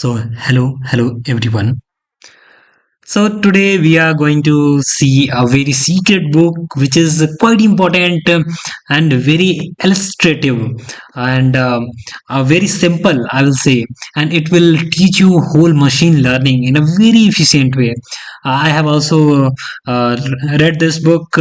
Hello everyone. So today we are going to see a very secret book which is quite important and very illustrative and very simple, I will say, and it will teach you whole machine learning in a very efficient way. I have also read this book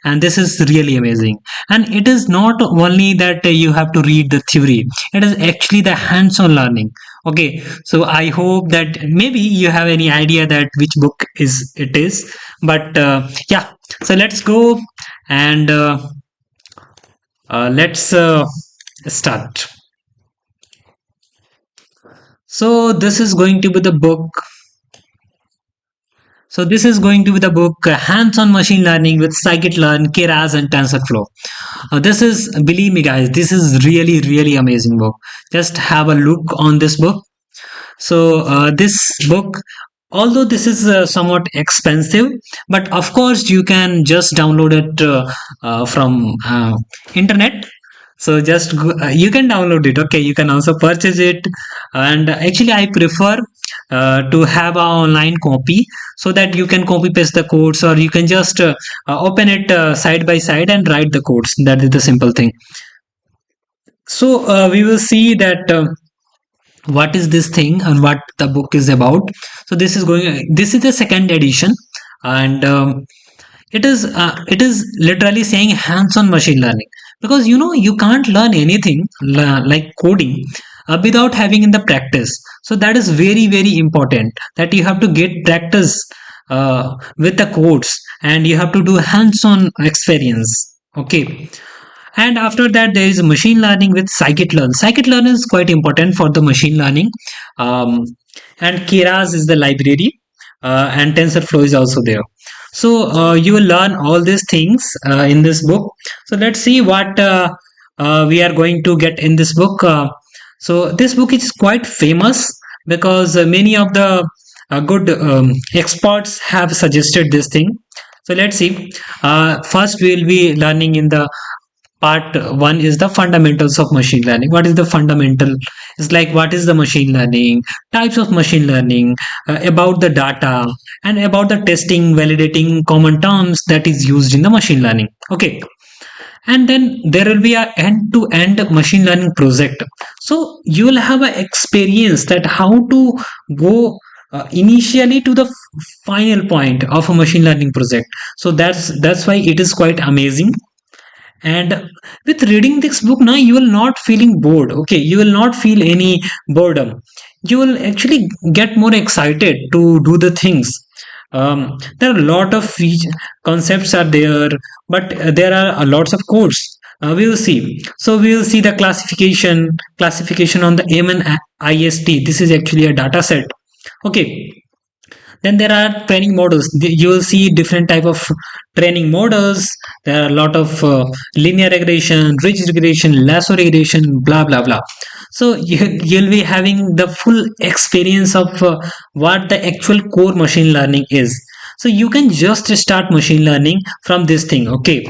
and this is really amazing. And it is not only that you have to read the theory, it is actually the hands-on learning. Okay, so I hope that maybe you have any idea that which book is it is, but yeah. So let's go and let's start. So this is going to be the book. So this is going to be the book Hands-on Machine Learning with Scikit-learn, Keras, and TensorFlow. This is, believe me, guys, this is really amazing book. Just have a look on this book. So this book, although this is somewhat expensive, but of course you can just download it from internet. So just you can download it. Okay, you can also purchase it, and actually I prefer to have a online copy so that you can copy paste the codes, or you can just open it side by side and write the codes. That is the simple thing. So we will see that. What is this thing and what the book is about. So this is the second edition, and it is literally saying hands-on machine learning, because you can't learn anything like coding without having in the practice. So that is very important, that you have to get practice with the codes, and you have to do hands-on experience. Okay, and after that, there is machine learning with scikit-learn. Scikit-learn is quite important for the machine learning. Um, and Keras is the library, and TensorFlow is also there. So you will learn all these things in this book. So let's see what we are going to get in this book. So this book is quite famous because many of the good experts have suggested this thing. So let's see. First, we will be learning in the part one is the fundamentals of machine learning. What is the fundamental? It's like what is the machine learning, types of machine learning, about the data, and about the testing, validating common terms that is used in the machine learning. Okay, and then there will be a end-to-end machine learning project. So you will have an experience that how to go initially to the final point of a machine learning project. So that's why it is quite amazing. And with reading this book now, you will not feeling bored. Okay, you will not feel any boredom. You will actually get more excited to do the things. There are a lot of concepts are there, but there are a lots of codes. We will see. So we will see the classification on the MNIST. This is actually a data set. Okay, then there are training models. You will see different type of training models. There are a lot of linear regression, ridge regression, lasso regression, blah blah blah. So you'll be having the full experience of what the actual core machine learning is. So you can just start machine learning from this thing. Okay,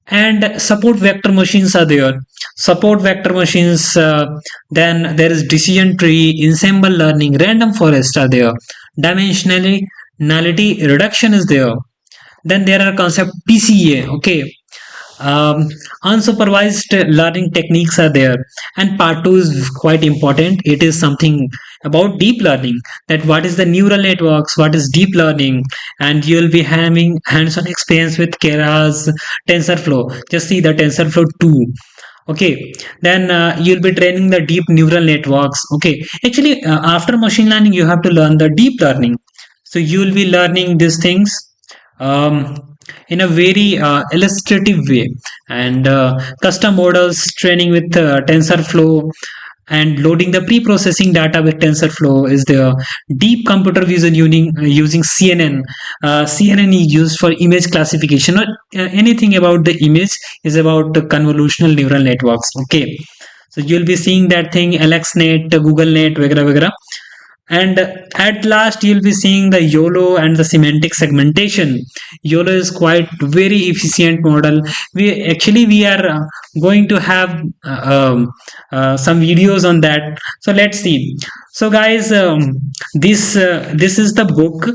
and support vector machines are there. Support vector machines, then there is decision tree, ensemble learning, random forest are there, dimensionality reduction is there. Then there are concept PCA. Okay, um, unsupervised learning techniques are there. And part 2 is quite important. It is something about deep learning, that what is the neural networks, what is deep learning, and you'll be having hands-on experience with Keras, TensorFlow. Just see the TensorFlow 2. Okay, then you'll be training the deep neural networks. Okay, actually after machine learning you have to learn the deep learning. So you will be learning these things in a very illustrative way, and custom models training with TensorFlow, and loading the pre-processing data with TensorFlow is the deep computer vision using CNN. CNN is used for image classification, or anything about the image is about the convolutional neural networks. Okay, so you'll be seeing that thing, AlexNet, GoogleNet, vagara vagara. And at last you'll be seeing the YOLO and the semantic segmentation. YOLO is quite very efficient model. We are going to have some videos on that, so let's see. So guys, this is the book.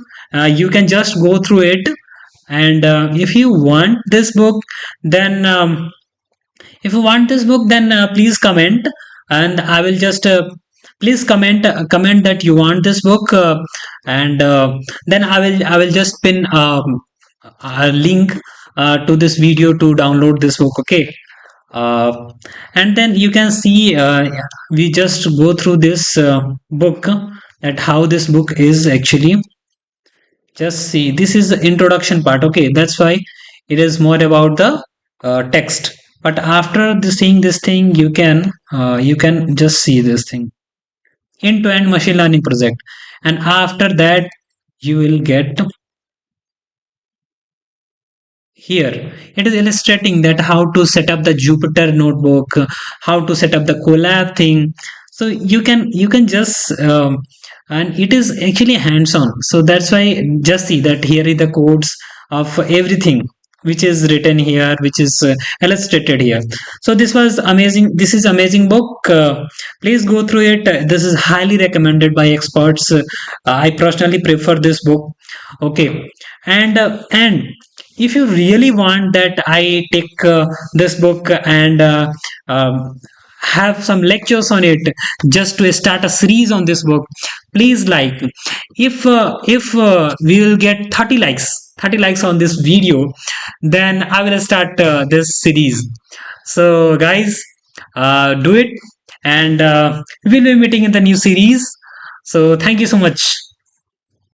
You can just go through it, and if you want this book, then please comment, and I will just please comment that you want this book, and then I will just pin a link to this video to download this book. Okay. uh, and then you can see, we just go through this book, that how this book is actually. Just see, this is the introduction part. Okay, that's why it is more about the text. But after seeing this thing, you can just see this thing, end-to-end machine learning project, and after that you will get here. It is illustrating that how to set up the Jupyter notebook, how to set up the Colab thing. So you can just and it is actually hands-on. So that's why just see that here is the codes of everything which is written here, which is illustrated here. So this was amazing. This is amazing book. Please go through it. This is highly recommended by experts. I personally prefer this book. Okay. And if you really want that I take this book and have some lectures on it, just to start a series on this book, please like, if we will get 30 likes on this video, then I will start this series. So guys, do it, and we'll be meeting in the new series. So thank you so much.